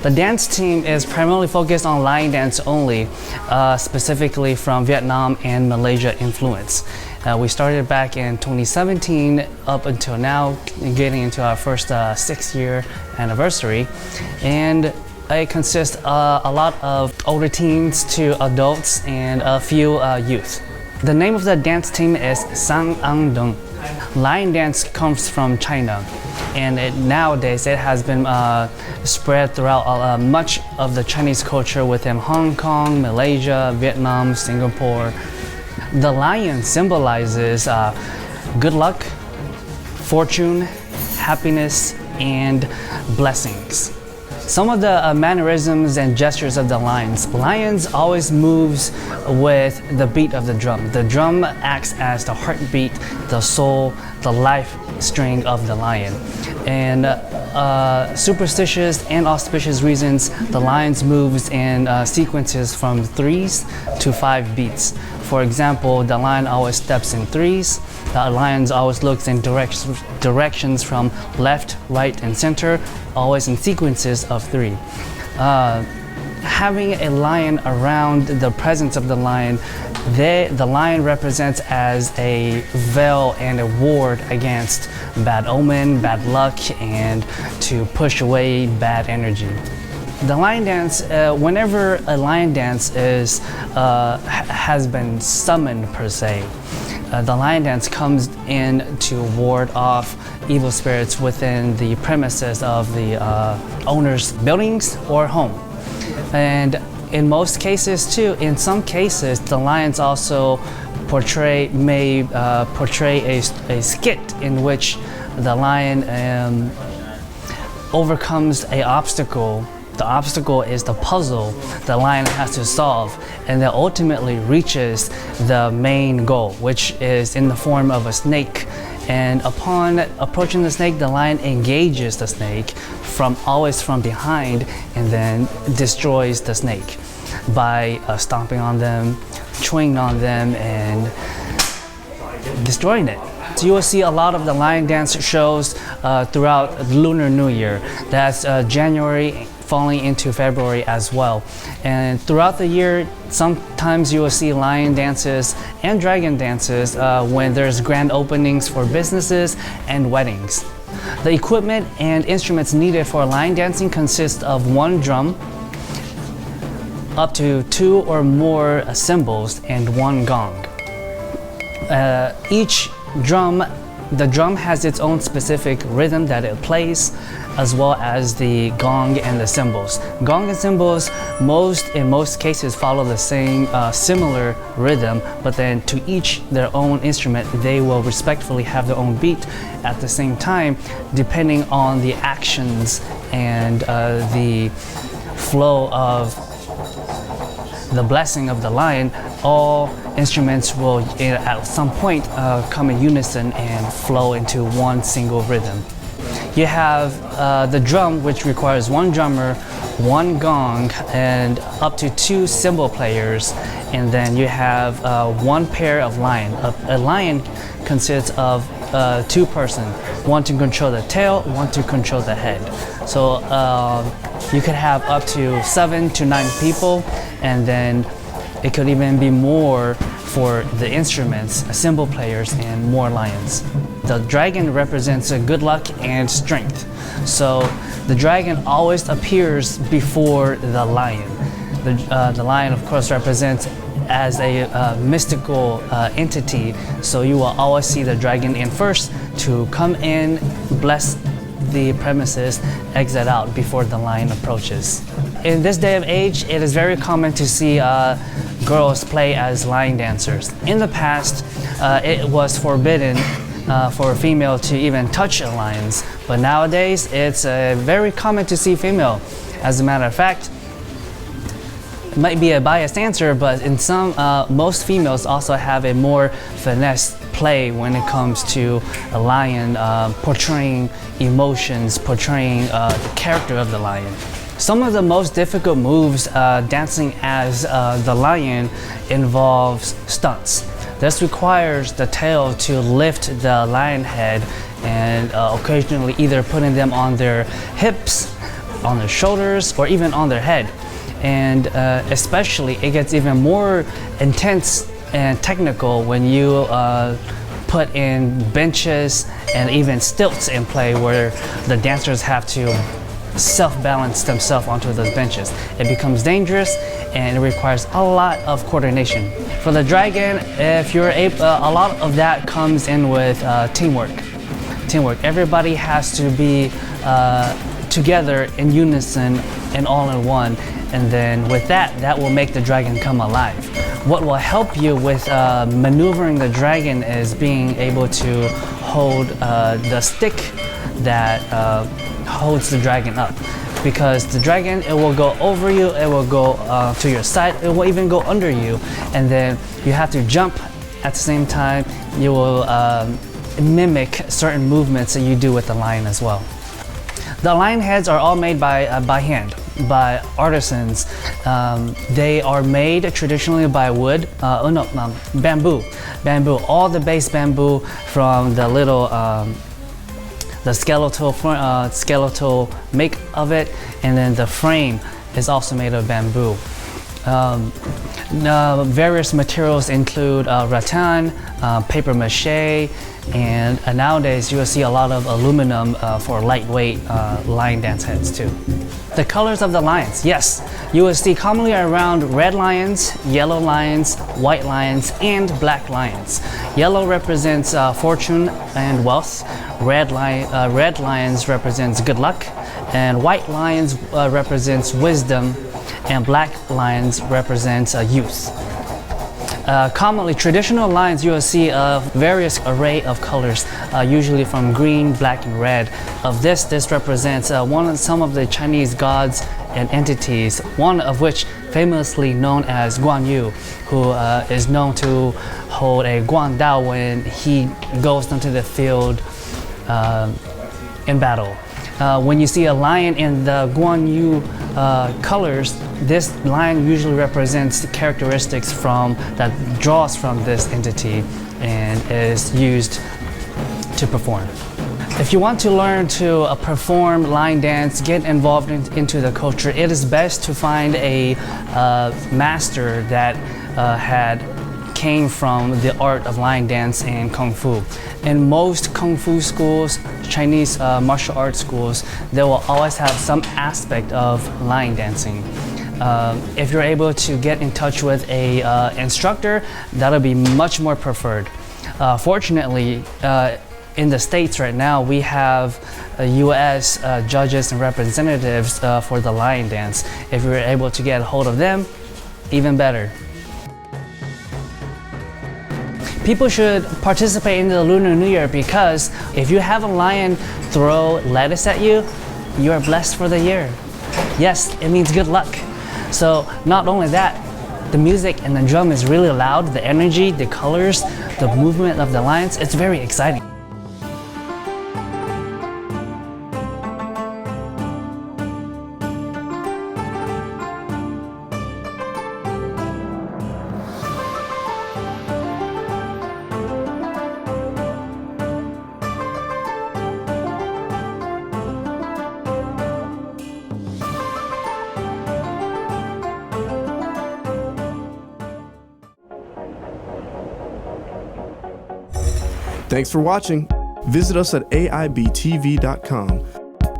The dance team is primarily focused on lion dance only, specifically from Vietnam and Malaysia influence. We started back in 2017 up until now, getting into our first 6-year anniversary. And it consists a lot of older teens to adults and a few youth. The name of the dance team is Sang Ang Dung. Lion dance comes from China, and nowadays it has been spread throughout much of the Chinese culture within Hong Kong, Malaysia, Vietnam, Singapore. The lion symbolizes good luck, fortune, happiness, and blessings. Some of the mannerisms and gestures of the lions always moves with the beat of the drum. The drum acts as the heartbeat, the soul, the life string of the lion. And superstitious and auspicious reasons, the lions moves in sequences from 3s to 5 beats. For example, the lion always steps in 3s. The lion always looks in directions from left, right, and center, always in sequences of 3. Having a lion around the presence of the lion, the lion represents as a veil and a ward against bad omen, bad luck, and to push away bad energy. The lion dance, whenever a lion dance has been summoned per se, the lion dance comes in to ward off evil spirits within the premises of the owner's buildings or home. And in most cases too, in some cases, the lions also may portray a skit in which the lion overcomes an obstacle. The obstacle is the puzzle the lion has to solve, and that ultimately reaches the main goal, which is in the form of a snake. And upon approaching the snake, the lion engages the snake always from behind, and then destroys the snake by stomping on them, chewing on them, and destroying it. So you will see a lot of the lion dance shows throughout Lunar New Year. That's January falling into February as well. And throughout the year, sometimes you will see lion dances and dragon dances when there's grand openings for businesses and weddings. The equipment and instruments needed for lion dancing consist of 1 drum, up to 2 or more cymbals, and 1 gong. The drum has its own specific rhythm that it plays, as well as the gong and the cymbals. Gong and cymbals, in most cases, follow the same similar rhythm, but then to each their own instrument, they will respectfully have their own beat at the same time, depending on the actions and the flow of the blessing of the lion. All instruments will at some point come in unison and flow into one single rhythm. You have the drum, which requires 1 drummer, 1 gong, and up to 2 cymbal players, and then you have 1 pair of lion. A lion consists of 2 persons, 1 to control the tail, 1 to control the head. So you could have up to 7 to 9 people, and then it could even be more for the instruments, cymbal players, and more lions. The dragon represents good luck and strength. So the dragon always appears before the lion. The lion, of course, represents as a mystical entity, so you will always see the dragon in first to come in, bless the premises, exit out before the lion approaches. In this day of age, it is very common to see girls play as lion dancers. In the past, it was forbidden for a female to even touch lions, but nowadays it's very common to see female. As a matter of fact, it might be a biased answer, but in most females also have a more finesse play when it comes to a lion portraying emotions, portraying the character of the lion. Some of the most difficult moves dancing as the lion involves stunts. This requires the tail to lift the lion head and occasionally either putting them on their hips on their shoulders, or even on their head. And especially, it gets even more intense and technical when you put in benches and even stilts in play, where the dancers have to self-balance themselves onto those benches. It becomes dangerous and it requires a lot of coordination. For the dragon, if you're able, a lot of that comes in with teamwork. Everybody has to be together in unison and all in one, and then with that will make the dragon come alive. What will help you with maneuvering the dragon is being able to hold the stick that holds the dragon up, because the dragon, it will go over you, it will go to your side, it will even go under you, and then you have to jump at the same time. You will mimic certain movements that you do with the lion as well. The lion heads are all made by hand, by artisans. They are made traditionally by wood, bamboo. All the base bamboo from the little the skeletal make of it, and then the frame is also made of bamboo. Various materials include rattan, paper mache, and nowadays you will see a lot of aluminum for lightweight lion dance heads too. The colors of the lions, yes, you will see commonly around red lions, yellow lions, white lions, and black lions. Yellow represents fortune and wealth, red lions represents good luck, and white lions represents wisdom, and black lions represents youth. Commonly, traditional lions you will see a various array of colors, usually from green, black, and red. Of this represents some of the Chinese gods and entities, one of which famously known as Guong, who is known to hold a Guong Dao when he goes into the field in battle. When you see a lion in the Guong colors, this lion usually represents the characteristics that draws from this entity and is used to perform. If you want to learn to perform lion dance, get involved into the culture, it is best to find a master that came from the art of lion dance and kung fu. In most kung fu schools, Chinese martial arts schools, they will always have some aspect of lion dancing. If you're able to get in touch with a instructor, that'll be much more preferred. Fortunately, in the States right now, we have U.S. judges and representatives for the lion dance. If you're able to get a hold of them, even better. People should participate in the Lunar New Year, because if you have a lion throw lettuce at you, you are blessed for the year. Yes, it means good luck. So not only that, the music and the drum is really loud, the energy, the colors, the movement of the lions, it's very exciting. Thanks for watching. Visit us at aibtv.com.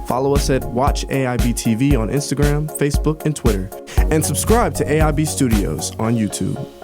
Follow us at Watch AIBTV on Instagram, Facebook, and Twitter. And subscribe to AIB Studios on YouTube.